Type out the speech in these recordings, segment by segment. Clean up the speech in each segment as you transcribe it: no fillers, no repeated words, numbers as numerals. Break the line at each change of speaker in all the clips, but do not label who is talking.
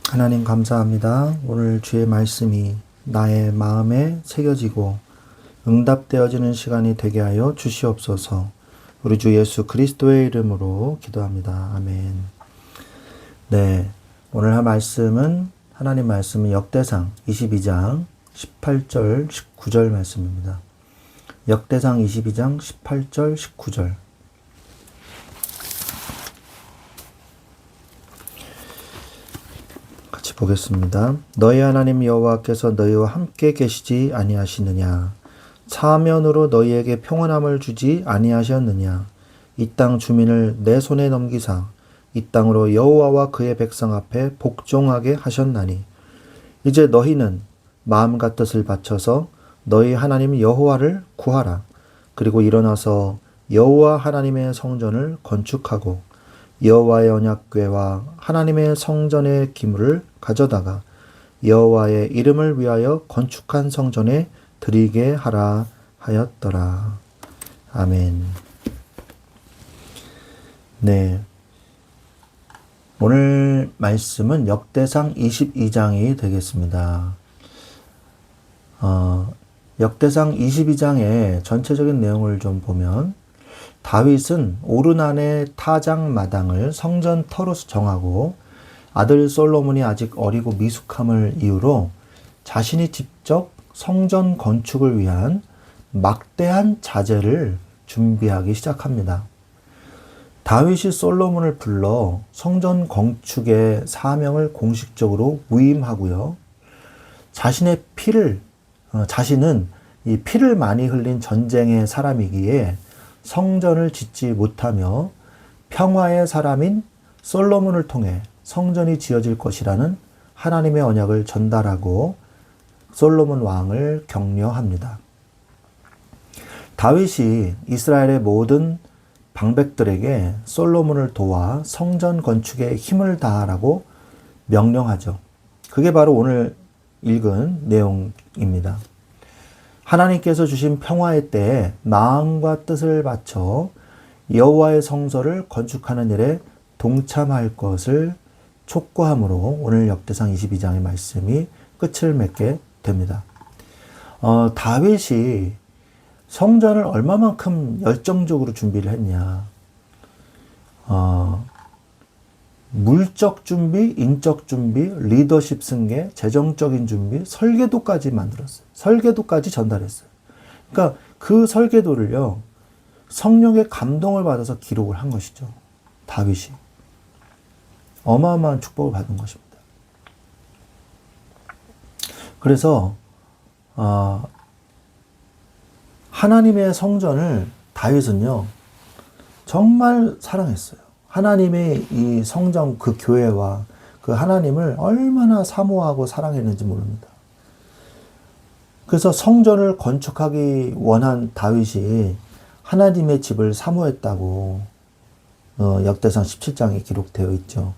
하나님 감사합니다. 오늘 주의 말씀이 나의 마음에 새겨지고 응답되어지는 시간이 되게 하여 주시옵소서. 우리 주 예수 그리스도의 이름으로 기도합니다. 아멘. 네, 오늘 할 말씀은 하나님 말씀은 역대상 22장 18절 19절 말씀입니다. 역대상 22장 18절 19절 같이 보겠습니다. 너희 하나님 여호와께서 너희와 함께 계시지 아니하시느냐? 사면으로 너희에게 평안함을 주지 아니하셨느냐? 이 땅 주민을 내 손에 넘기사 이 땅으로 여호와와 그의 백성 앞에 복종하게 하셨나니 이제 너희는 마음과 뜻을 바쳐서 너희 하나님 여호와를 구하라. 그리고 일어나서 여호와 하나님의 성전을 건축하고 여호와의 언약궤와 하나님의 성전의 기물을 가져다가 여호와의 이름을 위하여 건축한 성전에 드리게 하라 하였더라. 아멘. 네. 오늘 말씀은 역대상 22장이 되겠습니다. 역대상 22장의 전체적인 내용을 좀 보면 다윗은 오르난의 타작 마당을 성전 터로 정하고 아들 솔로몬이 아직 어리고 미숙함을 이유로 자신이 직접 성전 건축을 위한 막대한 자재를 준비하기 시작합니다. 다윗이 솔로몬을 불러 성전 건축의 사명을 공식적으로 위임하고요. 자신은 이 피를 많이 흘린 전쟁의 사람이기에 성전을 짓지 못하며 평화의 사람인 솔로몬을 통해 성전이 지어질 것이라는 하나님의 언약을 전달하고 솔로몬 왕을 격려합니다. 다윗이 이스라엘의 모든 방백들에게 솔로몬을 도와 성전 건축에 힘을 다하라고 명령하죠. 그게 바로 오늘 읽은 내용입니다. 하나님께서 주신 평화의 때에 마음과 뜻을 바쳐 여호와의 성소를 건축하는 일에 동참할 것을 촉구함으로 오늘 역대상 22장의 말씀이 끝을 맺게 됩니다. 다윗이 성전을 얼마만큼 열정적으로 준비를 했냐. 물적 준비, 인적 준비, 리더십 승계, 재정적인 준비, 설계도까지 만들었어요. 설계도까지 전달했어요. 그러니까 그 설계도를요, 성령의 감동을 받아서 기록을 한 것이죠. 다윗이. 어마어마한 축복을 받은 것입니다. 그래서 하나님의 성전을 다윗은요, 정말 사랑했어요. 하나님의 이 성전, 그 교회와 그 하나님을 얼마나 사모하고 사랑했는지 모릅니다. 그래서 성전을 건축하기 원한 다윗이 하나님의 집을 사모했다고 역대상 17장에 기록되어 있죠.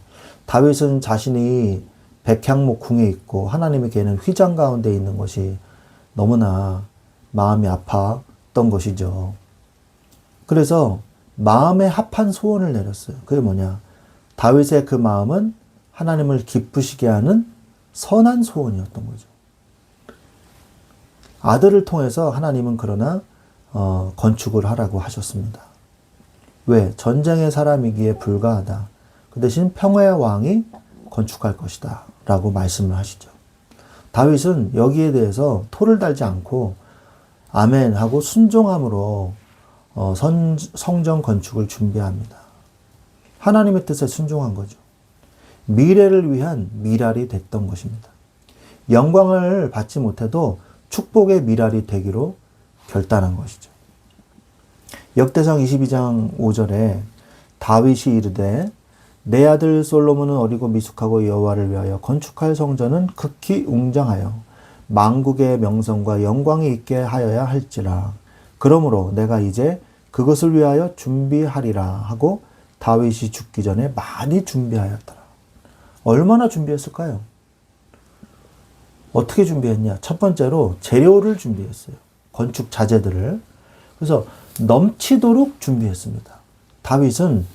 다윗은 자신이 백향목 궁에 있고 하나님의 계는 휘장 가운데 있는 것이 너무나 마음이 아팠던 것이죠. 그래서 마음에 합한 소원을 내렸어요. 그게 뭐냐? 다윗의 그 마음은 하나님을 기쁘시게 하는 선한 소원이었던 거죠. 아들을 통해서 하나님은 그러나 건축을 하라고 하셨습니다. 왜? 전쟁의 사람이기에 불과하다. 그 대신 평화의 왕이 건축할 것이다 라고 말씀을 하시죠. 다윗은 여기에 대해서 토를 달지 않고 아멘 하고 순종함으로 성전 건축을 준비합니다. 하나님의 뜻에 순종한 거죠. 미래를 위한 미랄이 됐던 것입니다. 영광을 받지 못해도 축복의 미랄이 되기로 결단한 것이죠. 역대상 22장 5절에 다윗이 이르되 내 아들 솔로몬은 어리고 미숙하고 여호와를 위하여 건축할 성전은 극히 웅장하여 만국의 명성과 영광이 있게 하여야 할지라. 그러므로 내가 이제 그것을 위하여 준비하리라 하고 다윗이 죽기 전에 많이 준비하였더라. 얼마나 준비했을까요? 어떻게 준비했냐? 첫 번째로 재료를 준비했어요. 건축 자재들을. 그래서 넘치도록 준비했습니다. 다윗은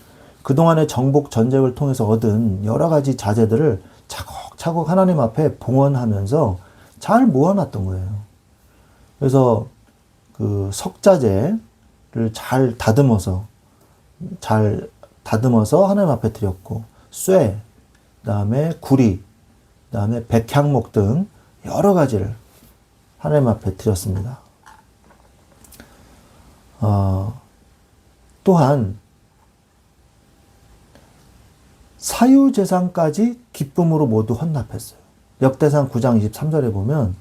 그동안의 정복 전쟁을 통해서 얻은 여러 가지 자재들을 차곡차곡 차곡차곡 하나님 앞에 봉헌하면서 잘 모아놨던 거예요. 그래서 그 석자재를 잘 다듬어서 하나님 앞에 드렸고, 쇠, 그다음에 구리, 그다음에 백향목 등 여러 가지를 하나님 앞에 드렸습니다. 또한 사유재산까지 기쁨으로 모두 헌납했어요. 역대상 9장 23절에 보면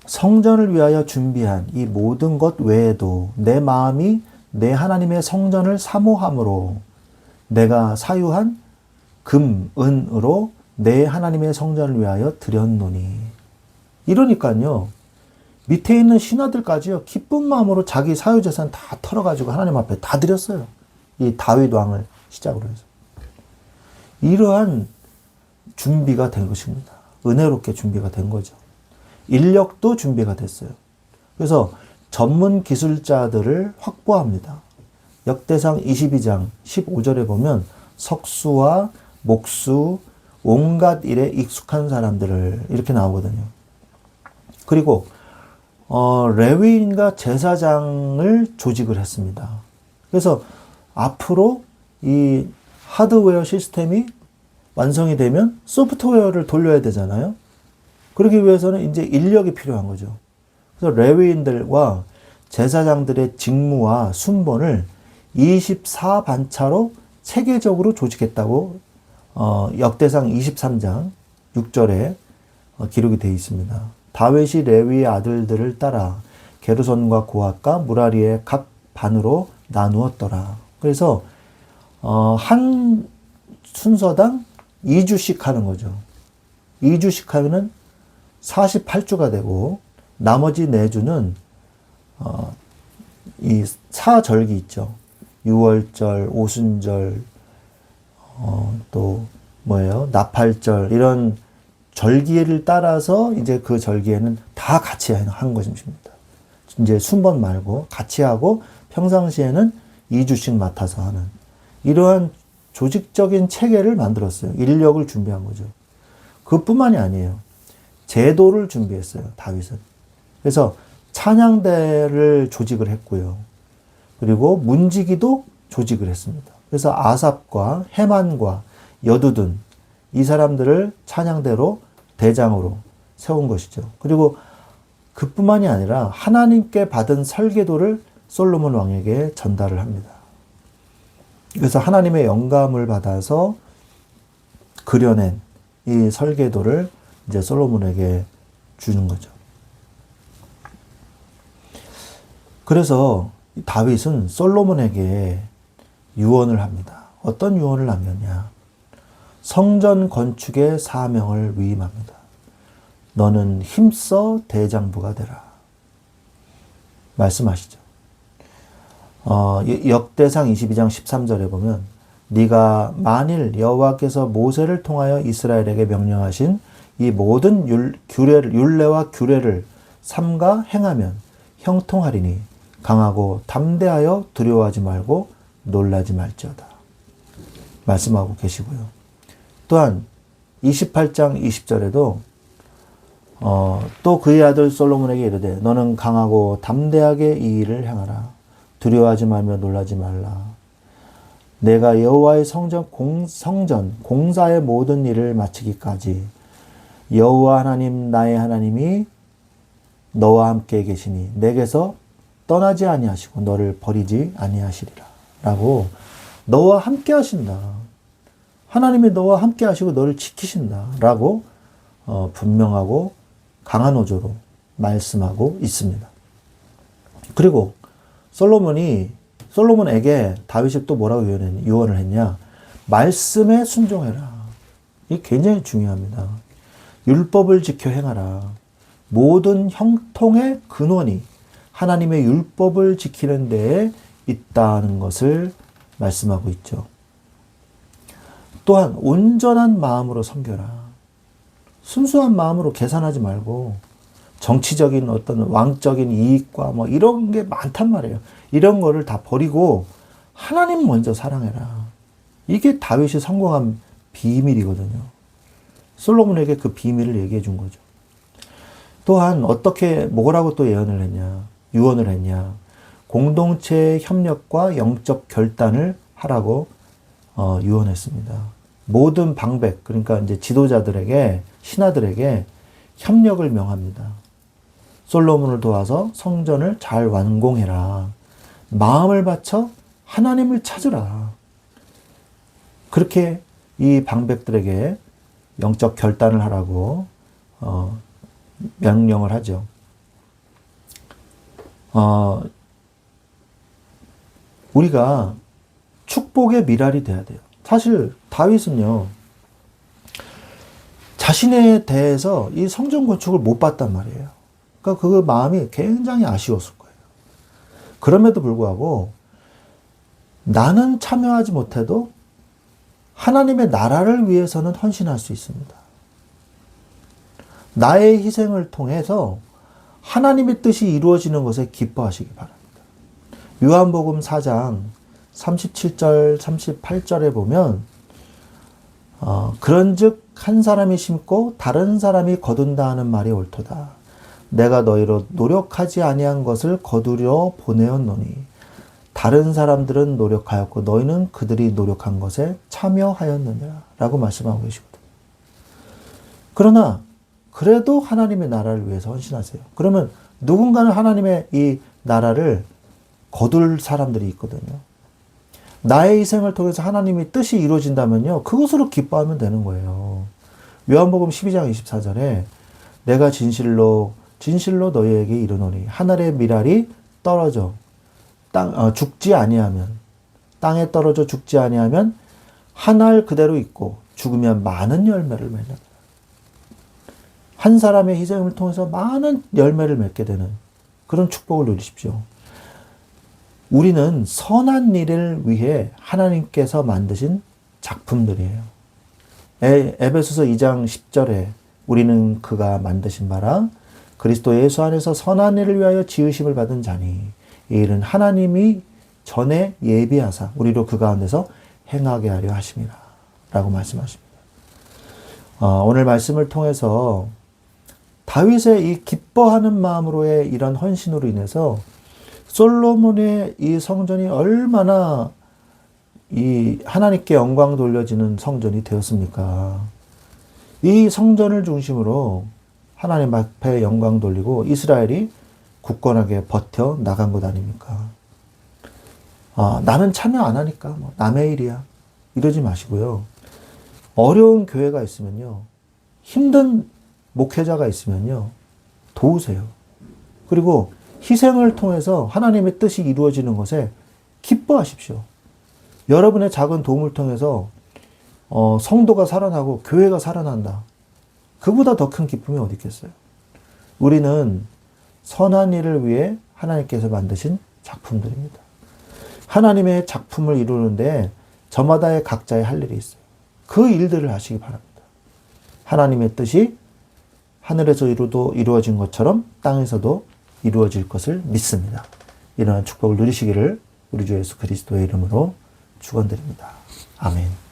성전을 위하여 준비한 이 모든 것 외에도 내 마음이 내 하나님의 성전을 사모함으로 내가 사유한 금, 은으로 내 하나님의 성전을 위하여 드렸노니. 이러니까요, 밑에 있는 신하들까지요, 기쁜 마음으로 자기 사유재산 다 털어가지고 하나님 앞에 다 드렸어요. 이 다윗 왕을 시작으로 해서. 이러한 준비가 된 것입니다. 은혜롭게 준비가 된 거죠. 인력도 준비가 됐어요. 그래서 전문 기술자들을 확보합니다. 역대상 22장 15절에 보면 석수와 목수, 온갖 일에 익숙한 사람들을 이렇게 나오거든요. 그리고 레위인과 제사장을 조직을 했습니다. 그래서 앞으로 이 하드웨어 시스템이 완성이 되면 소프트웨어를 돌려야 되잖아요. 그러기 위해서는 이제 인력이 필요한 거죠. 그래서 레위인들과 제사장들의 직무와 순번을 24반차로 체계적으로 조직했다고 역대상 23장 6절에 기록이 되어 있습니다. 다윗이 레위의 아들들을 따라 게르손과 고핫과 무라리의 각 반으로 나누었더라. 그래서 한 순서당 2주씩 하는 거죠. 2주씩 하면은 48주가 되고, 나머지 4주는 이 사절기 있죠. 유월절, 오순절, 또 뭐예요? 나팔절, 이런 절기를 따라서 이제 그 절기에는 다 같이 한 것입니다. 이제 순번 말고 같이 하고, 평상시에는 2주씩 맡아서 하는 이러한 조직적인 체계를 만들었어요. 인력을 준비한 거죠. 그뿐만이 아니에요. 제도를 준비했어요, 다윗은. 그래서 찬양대를 조직을 했고요. 그리고 문지기도 조직을 했습니다. 그래서 아삽과 헤만과 여두둔, 이 사람들을 찬양대로 대장으로 세운 것이죠. 그리고 그뿐만이 아니라 하나님께 받은 설계도를 솔로몬 왕에게 전달을 합니다. 그래서 하나님의 영감을 받아서 그려낸 이 설계도를 이제 솔로몬에게 주는 거죠. 그래서 다윗은 솔로몬에게 유언을 합니다. 어떤 유언을 남겼냐? 성전 건축의 사명을 위임합니다. 너는 힘써 대장부가 되라. 말씀하시죠. 역대상 22장 13절에 보면 네가 만일 여호와께서 모세를 통하여 이스라엘에게 명령하신 이 모든 율례와 규례를 삼가 행하면 형통하리니 강하고 담대하여 두려워하지 말고 놀라지 말지어다. 말씀하고 계시고요. 또한 28장 20절에도 또 그의 아들 솔로몬에게 이르되 너는 강하고 담대하게 이 일을 행하라. 두려워하지 말며 놀라지 말라. 내가 여호와의 성전 공사의 모든 일을 마치기까지 여호와 하나님 나의 하나님이 너와 함께 계시니 내게서 떠나지 아니하시고 너를 버리지 아니하시리라. 라고 너와 함께 하신다. 하나님이 너와 함께 하시고 너를 지키신다. 라고 분명하고 강한 어조로 말씀하고 있습니다. 그리고 솔로몬에게 다윗이 또 뭐라고 유언을 했냐? 말씀에 순종해라. 이게 굉장히 중요합니다. 율법을 지켜 행하라. 모든 형통의 근원이 하나님의 율법을 지키는 데에 있다는 것을 말씀하고 있죠. 또한 온전한 마음으로 섬겨라. 순수한 마음으로 계산하지 말고 정치적인 어떤 왕적인 이익과 뭐 이런 게 많단 말이에요. 이런 거를 다 버리고 하나님 먼저 사랑해라. 이게 다윗이 성공한 비밀이거든요. 솔로몬에게 그 비밀을 얘기해 준 거죠. 또한 뭐라고 또 예언을 했냐, 유언을 했냐, 공동체의 협력과 영적 결단을 하라고 유언했습니다. 모든 방백, 그러니까 이제 지도자들에게, 신하들에게 협력을 명합니다. 솔로몬을 도와서 성전을 잘 완공해라. 마음을 바쳐 하나님을 찾으라. 그렇게 이 방백들에게 영적 결단을 하라고 명령을 하죠. 우리가 축복의 미랄이 돼야 돼요. 사실 다윗은요, 자신에 대해서 이 성전 건축을 못 봤단 말이에요. 그러니까 그 마음이 굉장히 아쉬웠을 거예요. 그럼에도 불구하고 나는 참여하지 못해도 하나님의 나라를 위해서는 헌신할 수 있습니다. 나의 희생을 통해서 하나님의 뜻이 이루어지는 것에 기뻐하시기 바랍니다. 요한복음 4장 37절, 38절에 보면 그런즉 한 사람이 심고 다른 사람이 거둔다 하는 말이 옳도다. 내가 너희로 노력하지 아니한 것을 거두려 보내었노니 다른 사람들은 노력하였고 너희는 그들이 노력한 것에 참여하였느니라 라고 말씀하고 계시거든요. 그러나 그래도 하나님의 나라를 위해서 헌신하세요. 그러면 누군가는 하나님의 이 나라를 거둘 사람들이 있거든요. 나의 희생을 통해서 하나님의 뜻이 이루어진다면요, 그것으로 기뻐하면 되는 거예요. 요한복음 12장 24절에 내가 진실로 너희에게 이르노니 하늘의 미랄이 떨어져 죽지 아니하면, 땅에 떨어져 죽지 아니하면 한 알 그대로 있고 죽으면 많은 열매를 맺는다. 한 사람의 희생을 통해서 많은 열매를 맺게 되는 그런 축복을 누리십시오. 우리는 선한 일을 위해 하나님께서 만드신 작품들이에요. 에베소서 2장 10절에 우리는 그가 만드신 바라 그리스도 예수 안에서 선한 일을 위하여 지으심을 받은 자니 이 일은 하나님이 전에 예비하사 우리로 그 가운데서 행하게 하려 하심이라 라고 말씀하십니다. 오늘 말씀을 통해서 다윗의 이 기뻐하는 마음으로의 이런 헌신으로 인해서 솔로몬의 이 성전이 얼마나 이 하나님께 영광 돌려지는 성전이 되었습니까? 이 성전을 중심으로 하나님 앞에 영광 돌리고 이스라엘이 굳건하게 버텨 나간 것 아닙니까? 나는 참여 안 하니까 뭐 남의 일이야 이러지 마시고요. 어려운 교회가 있으면요, 힘든 목회자가 있으면요, 도우세요. 그리고 희생을 통해서 하나님의 뜻이 이루어지는 것에 기뻐하십시오. 여러분의 작은 도움을 통해서 성도가 살아나고 교회가 살아난다. 그보다 더 큰 기쁨이 어디 있겠어요? 우리는 선한 일을 위해 하나님께서 만드신 작품들입니다. 하나님의 작품을 이루는데 저마다의 각자의 할 일이 있어요. 그 일들을 하시기 바랍니다. 하나님의 뜻이 하늘에서 이루어진 것처럼 땅에서도 이루어질 것을 믿습니다. 이러한 축복을 누리시기를 우리 주 예수 그리스도의 이름으로 축원드립니다. 아멘.